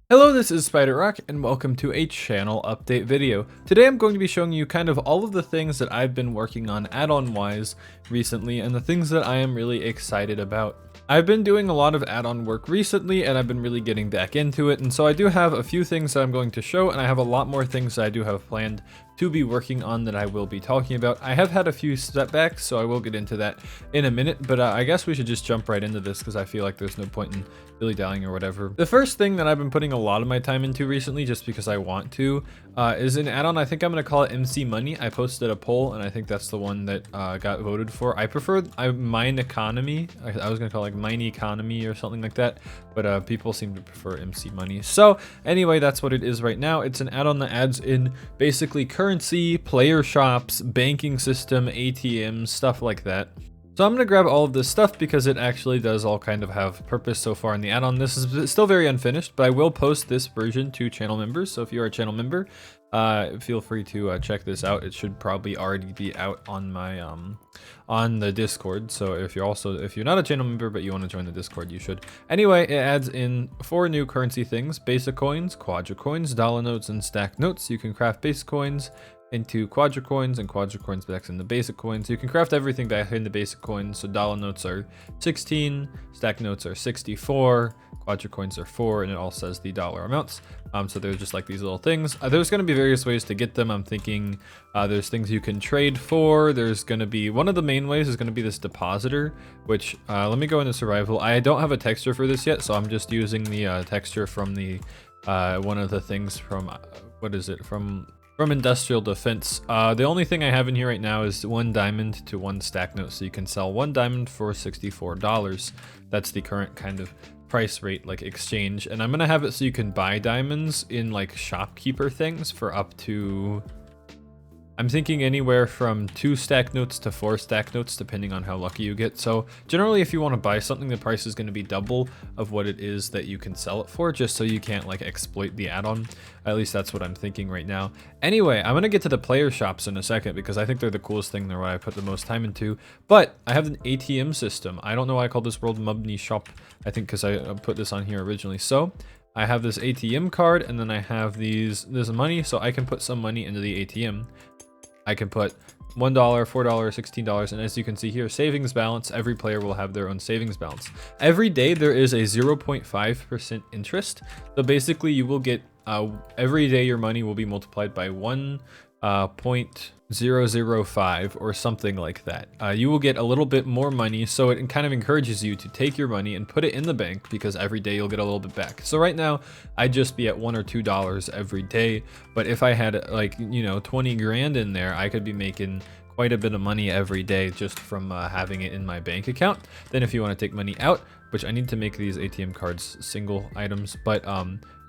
Hello, this is Spyderrock, and welcome to a channel update video. Today I'm going to be showing you kind of all of the things that I've been working on add-on wise recently, and the things that I am really excited about. I've been doing a lot of add-on work recently, and I've been really getting back into it, and so I do have a few things that I'm going to show, and I have a lot more things that I do have planned to be working on that I will be talking about. I have had a few setbacks, so I will get into that in a minute, but I guess we should just jump right into this because I feel like there's no point in dilly-dallying or whatever. The first thing that I've been putting a lot of my time into recently, just because I want to, is an add-on. I think I'm going to call it MC Money. I posted a poll, and I think that's the one that got voted for. I prefer Mine Economy. I was going to call it like Mine Economy or something like that, but people seem to prefer MC Money. So anyway, that's what it is right now. It's an add-on that adds in basically currency, player shops, banking system, ATMs, stuff like that. So I'm going to grab all of this stuff because it actually does all kind of have purpose so far in the add-on. This is still very unfinished, but I will post this version to channel members. So if you're a channel member, feel free to check this out. It should probably already be out on my on the Discord. So if you're not a channel member but you want to join the Discord, you should. Anyway, it adds in 4 new currency things: basic coins, quadra coins, dollar notes, and stack notes. You can craft basic coins into quadra coins and quadra coins back in the basic coins. You can craft everything back in the basic coins. So dollar notes are 16, stack notes are 64, quadra coins are 4, and it all says the dollar amounts. So they're just like these little things. There's going to be various ways to get them. I'm thinking there's things you can trade for. There's going to be one of the main ways is going to be this depositor, which let me go into survival. I don't have a texture for this yet, so I'm just using the texture from the one of the things from what is it from Industrial Defense. The only thing I have in here right now is 1 diamond to 1 stack note. So you can sell 1 diamond for $64. That's the current kind of price rate, like exchange. And I'm going to have it so you can buy diamonds in like shopkeeper things for up to, I'm thinking anywhere from 2 stack notes to 4 stack notes, depending on how lucky you get. So generally, if you want to buy something, the price is going to be double of what it is that you can sell it for, just so you can't like exploit the add-on. At least that's what I'm thinking right now. Anyway, I'm going to get to the player shops in a second because I think they're the coolest thing. They're what I put the most time into. But I have an ATM system. I don't know why I called this World Mubney Shop. I think because I put this on here originally. So I have this ATM card, and then I have this money, so I can put some money into the ATM. I can put $1, $4, $16, and as you can see here, savings balance. Every player will have their own savings balance. Every day there is a 0.5% interest. So basically you will get, every day your money will be multiplied by 1.005 or something like that. You will get a little bit more money, so it kind of encourages you to take your money and put it in the bank because every day you'll get a little bit back. So right now I'd just be at $1 or $2 every day, but if I had like 20 grand in there, I could be making quite a bit of money every day just from having it in my bank account. Then if you want to take money out, which I need to make these ATM cards single items, but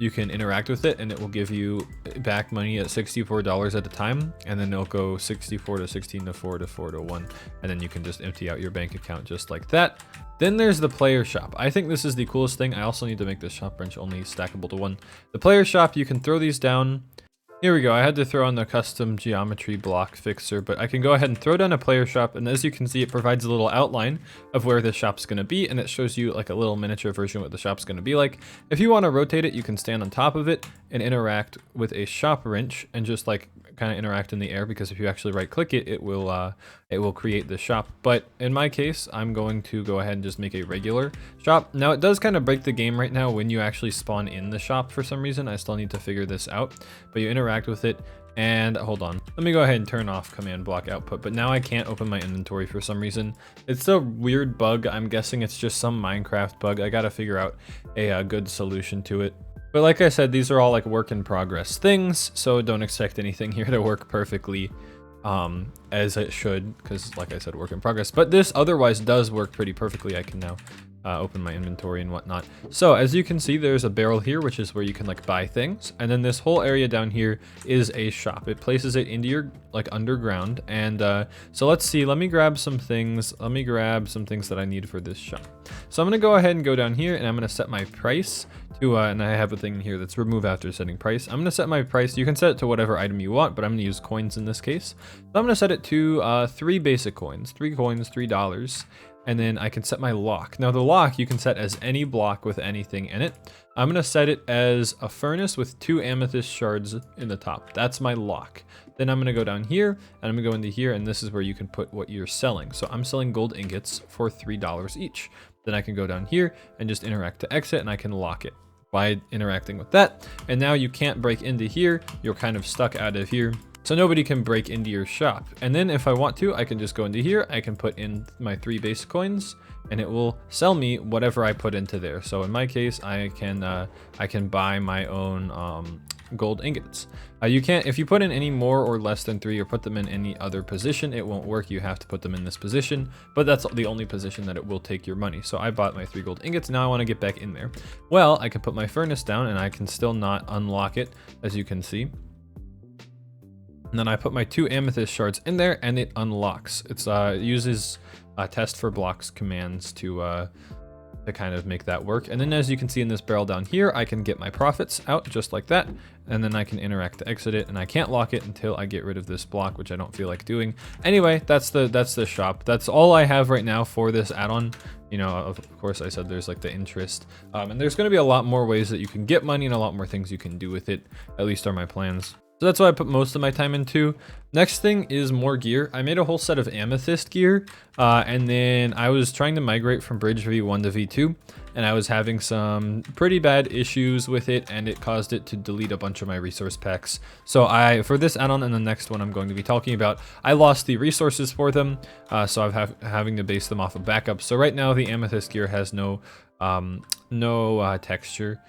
you can interact with it and it will give you back money at $64 at a time, and then it'll go 64 to 16 to 4 to 4 to 1, and then you can just empty out your bank account just like that. Then there's the player shop. I think this is the coolest thing. I also need to make this shop branch only stackable to 1. The player shop, you can throw these down. Here we go. I had to throw on the custom geometry block fixer, but I can go ahead and throw down a player shop, and as you can see, it provides a little outline of where the shop's going to be, and it shows you like a little miniature version of what the shop's going to be like. If you want to rotate it, you can stand on top of it and interact with a shop wrench and just like kind of interact in the air, because if you actually right click it, it will create the shop. But in my case, I'm going to go ahead and just make a regular shop. Now it does kind of break the game right now when you actually spawn in the shop for some reason. I still need to figure this out, but you interact with it. And hold on, let me go ahead and turn off command block output, but now I can't open my inventory for some reason. It's a weird bug. I'm guessing it's just some Minecraft bug. I gotta figure out a good solution to it. But like I said, these are all like work in progress things, so don't expect anything here to work perfectly as it should, because like I said, work in progress. But this otherwise does work pretty perfectly. I can now open my inventory and whatnot. So as you can see, there's a barrel here, which is where you can like buy things, and then this whole area down here is a shop. It places it into your like underground. And so let's see, let me grab some things. Let me grab some things that I need for this shop. So I'm gonna go ahead and go down here, and I'm gonna set my price to and I have a thing here that's remove after setting price. I'm gonna set my price. You can set it to whatever item you want, but I'm gonna use coins in this case. So I'm gonna set it to 3 basic coins, 3 coins, $3. and then I can set my lock. Now the lock you can set as any block with anything in it. I'm gonna set it as a furnace with 2 amethyst shards in the top. That's my lock. Then I'm gonna go down here and I'm gonna go into here, and this is where you can put what you're selling. So I'm selling gold ingots for $3 each. Then I can go down here and just interact to exit, and I can lock it by interacting with that. And now you can't break into here. You're kind of stuck out of here. So nobody can break into your shop. And then if I want to, I can just go into here. I can put in my 3 base coins, and it will sell me whatever I put into there. So in my case, I can buy my own gold ingots. You can't, if you put in any more or less than 3 or put them in any other position, it won't work. You have to put them in this position, but that's the only position that it will take your money. So I bought my 3 gold ingots. Now I want to get back in there. Well, I can put my furnace down and I can still not unlock it, as you can see. And then I put my 2 amethyst shards in there and it unlocks. It uses test for blocks commands to kind of make that work. And then as you can see in this barrel down here, I can get my profits out just like that. And then I can interact to exit it, and I can't lock it until I get rid of this block, which I don't feel like doing. Anyway, that's the shop. That's all I have right now for this add-on. You know, of course I said there's like the interest. And there's gonna be a lot more ways that you can get money and a lot more things you can do with it, at least are my plans. So that's what I put most of my time into. Next thing is more gear. I made a whole set of Amethyst Gear, and then I was trying to migrate from Bridge V1 to V2, and I was having some pretty bad issues with it, and it caused it to delete a bunch of my resource packs. So for this add-on and the next one I'm going to be talking about, I lost the resources for them, so I'm having to base them off of backup. So right now the Amethyst Gear has no texture.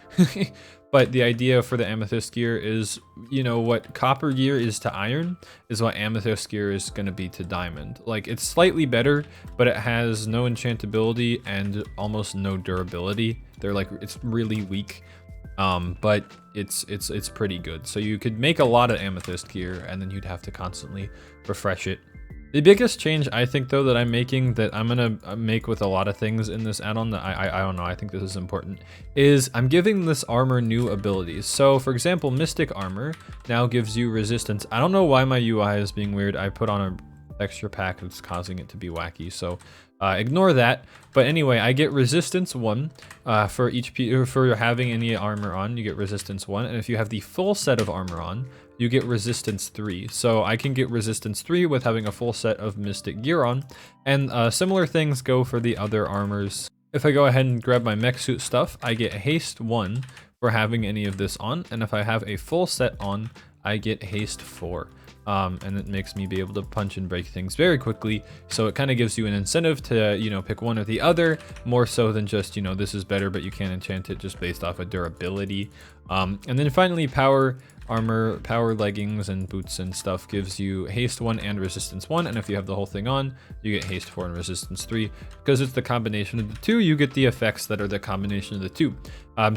But the idea for the Amethyst Gear is, you know, what copper gear is to iron is what Amethyst Gear is going to be to diamond. Like, it's slightly better, but it has no enchantability and almost no durability. They're like, it's really weak, but it's pretty good. So you could make a lot of Amethyst Gear, and then you'd have to constantly refresh it. The biggest change I think though that I'm making, that I'm gonna make with a lot of things in this add-on, that I don't know, I think this is important, is I'm giving this armor new abilities. So for example, Mystic Armor now gives you resistance. I don't know why my UI is being weird. I put on a texture pack that's causing it to be wacky, so ignore that. But anyway, I get resistance 1 for having any armor on. You get resistance 1, and if you have the full set of armor on, you get resistance 3. So I can get resistance 3 with having a full set of Mystic Gear on, and similar things go for the other armors. If I go ahead and grab my mech suit stuff, I get haste 1 for having any of this on, and if I have a full set on, I get haste 4. And it makes me be able to punch and break things very quickly. So it kind of gives you an incentive to, you know, pick one or the other, more so than just, you know, this is better, but you can't enchant it just based off of durability. And then finally, power armor, power leggings and boots and stuff gives you haste 1 and resistance 1. And if you have the whole thing on, you get haste 4 and resistance 3. Because it's the combination of the two, you get the effects that are the combination of the two.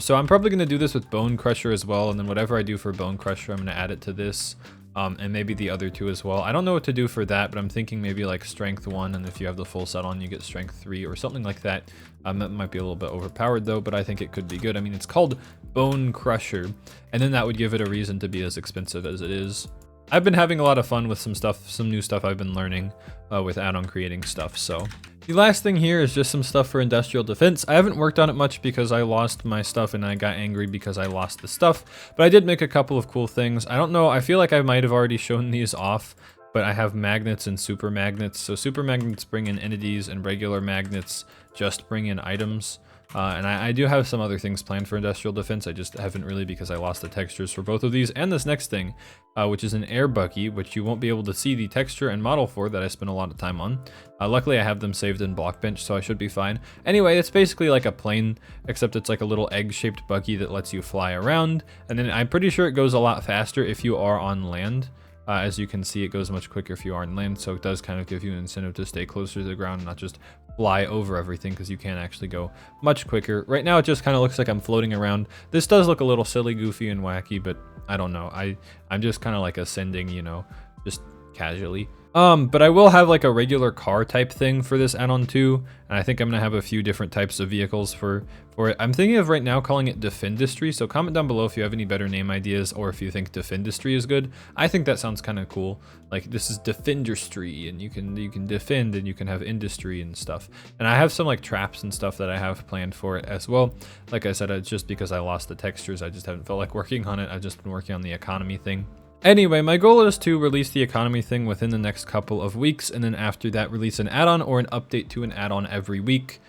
So I'm probably going to do this with Bone Crusher as well. And then whatever I do for Bone Crusher, I'm going to add it to this. And maybe the other two as well. I don't know what to do for that, but I'm thinking maybe like strength 1, and if you have the full set on, you get strength 3 or something like that. That might be a little bit overpowered though, but I think it could be good. I mean, it's called Bone Crusher, and then that would give it a reason to be as expensive as it is. I've been having a lot of fun with some new stuff I've been learning with add-on creating stuff, so. The last thing here is just some stuff for industrial defense. I haven't worked on it much because I lost my stuff and I got angry because I lost the stuff, but I did make a couple of cool things. I don't know, I feel like I might have already shown these off, but I have magnets and super magnets. So super magnets bring in entities and regular magnets just bring in items. And I do have some other things planned for industrial defense. I just haven't really because I lost the textures for both of these and this next thing, which is an air buggy, which you won't be able to see the texture and model for that I spent a lot of time on. Luckily, I have them saved in Blockbench, so I should be fine. Anyway, it's basically like a plane, except it's like a little egg-shaped buggy that lets you fly around. And then I'm pretty sure it goes a lot faster if you are on land. As you can see, it goes much quicker if you are on land, so it does kind of give you an incentive to stay closer to the ground and not just fly over everything, because you can actually go much quicker. Right now, it just kind of looks like I'm floating around. This does look a little silly, goofy, and wacky, but I don't know. I'm just kind of like ascending, you know, just casually. But I will have like a regular car type thing for this add-on too, and I think I'm gonna have a few different types of vehicles for it. I'm thinking of right now calling it Defendistry, so comment down below if you have any better name ideas or if you think Defendistry is good. I think that sounds kind of cool. Like this is Defendistry, and you can defend and you can have industry and stuff. And I have some like traps and stuff that I have planned for it as well. Like I said, it's just because I lost the textures, I just haven't felt like working on it. I've just been working on the economy thing. Anyway, my goal is to release the economy thing within the next couple of weeks, and then after that release an add-on or an update to an add-on every week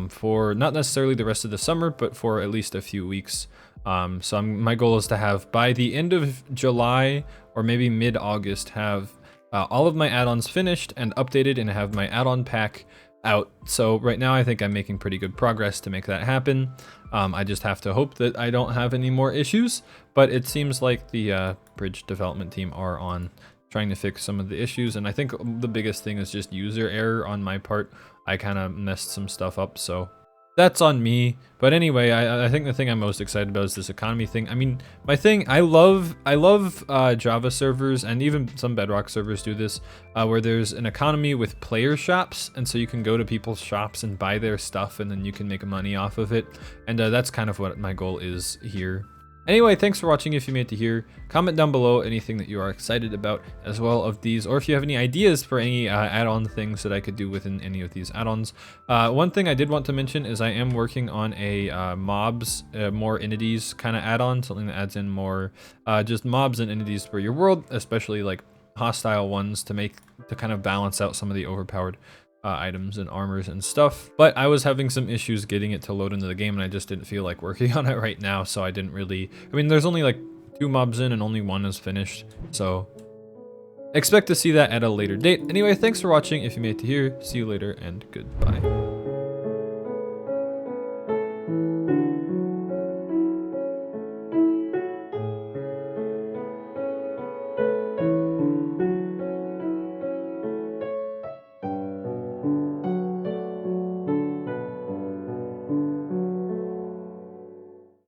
for not necessarily the rest of the summer, but for at least a few weeks. My goal is to have by the end of July or maybe mid-August have all of my add-ons finished and updated and have my add-on pack out. So right now I think I'm making pretty good progress to make that happen. I just have to hope that I don't have any more issues, but it seems like the bridge development team are on trying to fix some of the issues, and I think the biggest thing is just user error on my part. I kind of messed some stuff up, so that's on me. But anyway, I think the thing I'm most excited about is this economy thing. I mean, I love Java servers, and even some Bedrock servers do this, where there's an economy with player shops, and so you can go to people's shops and buy their stuff, and then you can make money off of it. And that's kind of what my goal is here. Anyway, thanks for watching if you made it to here. Comment down below anything that you are excited about as well of these, or if you have any ideas for any add-on things that I could do within any of these add-ons. One thing I did want to mention is I am working on a mobs, more entities kind of add-on, something that adds in more just mobs and entities for your world, especially like hostile ones to kind of balance out some of the overpowered items and armors and stuff. But I was having some issues getting it to load into the game, and I just didn't feel like working on it right now, so I didn't really, I mean, there's only like 2 mobs in and only 1 is finished, so expect to see that at a later date. Anyway, thanks for watching if you made it to here. See you later and goodbye.